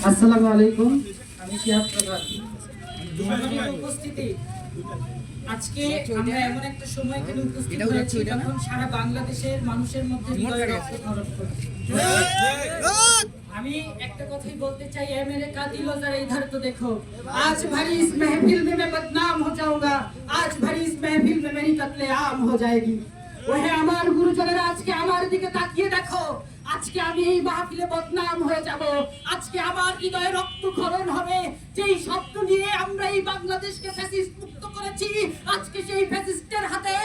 আসসালামু আলাইকুম, আমি শিহাব প্রধান। উপস্থিতি, আজকে আমরা এমন একটা সময় এখানে উপস্থিত হয়েছি যখন সারা বাংলাদেশের মানুষের মধ্যে হৃদয় রক্তক্ষরণ করছে। আমি একটা কথাই বলতে চাই, এ মেরে কাতিল যারা इधर तो देखो, आज भरी इस महफिल में मैं बदनाम हो जाऊंगा, आज भरी इस महफिल में मेरी कत्लेआम हो जाएगी। ওহে আমার গুরুজনেরা, আজকে আমার দিকে তাকিয়ে দেখো, আজকে আমি এই মাহফিলে বদনাম হয়ে যাব, আজকে আমার হৃদয়ে রক্তক্ষরণ হবে। যেই শব্দ নিয়ে আমরা এই বাংলাদেশকে ফ্যাসিস্ট মুক্ত করেছি, আজকে সেই ফ্যাসিস্টের হাতে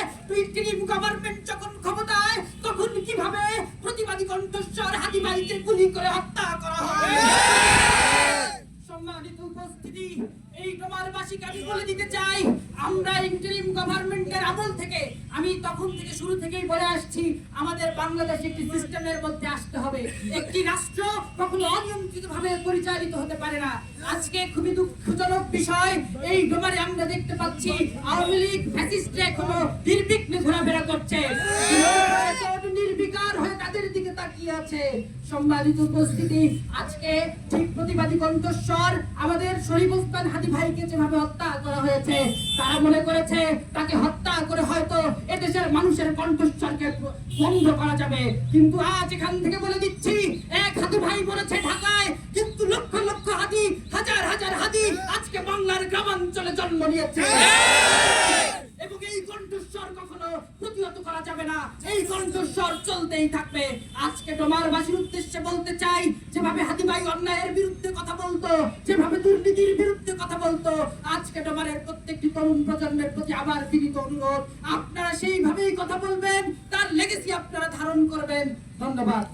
ইন্টারিম গভর্নমেন্ট যখন ক্ষমতায়, তখন কিভাবে প্রতিবাদী কণ্ঠস্বর হাতিবাড়িতে গুলি করে হত্যা করা হয়। সম্মানিত উপস্থিতি, এই ডোমারবাসীকে আমি বলে দিতে চাই, আমরা ইন্টারিম গভর্নমেন্টের আমল থেকে, আমি তখন থেকে শুরু থেকেই বলে আসছি, আমাদের বাংলাদেশ একটি সিস্টেমের মধ্যে আসতে হবে। একটি রাষ্ট্র কখনো অনিয়ন্ত্রিতভাবে পরিচালিত হতে পারে না। আজকে খুবই দুঃখজনক বিষয়, এই ডোমারে আমরা দেখতে পাচ্ছি আওয়ামী লীগ ফ্যাসিস্টরা এখনো নির্বিঘ্নে ঘোরাফেরা করছে, নির্বিকার হয়ে তাদের দিকে তাকিয়ে আছে। সম্মানিত উপস্থিতি, আজকে ঠিক প্রতিবাদী কণ্ঠস্বর আমাদের শরীফ ওসমান হাদি ভাইকে যেভাবে হত্যা করা হয়েছে, তারা মনে করেছে তাকে হত্যা করে হয়তো এদেশের মানুষের কণ্ঠস্বরকে বন্ধ করা যাবে। কিন্তু আজ এখান থেকে বলে দিচ্ছি, এক হাদি ভাই বলেছে ঢাকায়, কিন্তু লক্ষ লক্ষ হাদি, হাজার হাজার হাদি আজকে বাংলার গ্রামাঞ্চলে জন্ম নিয়েছে। এবং এই কণ্ঠস্বর কখনো প্রতিহত করা যাবে না, এই কণ্ঠস্বর চলতেই থাকবে। আজকে ডোমারবাসীর উদ্দেশ্যে বলতে চাই, যেভাবে হাদি ভাই অন্যায়ের বিরুদ্ধে কথা বলতো, যেভাবে দুর্নীতির বিরুদ্ধে কথা বলতো, আজকে ডোমারের প্রত্যেকটি তরুণ প্রজন্মের প্রতি আবার বিনীত অনুরোধ, আপনারা সেইভাবেই কথা বলবেন, তার লেগেসি আপনারা ধারণ করবেন। ধন্যবাদ।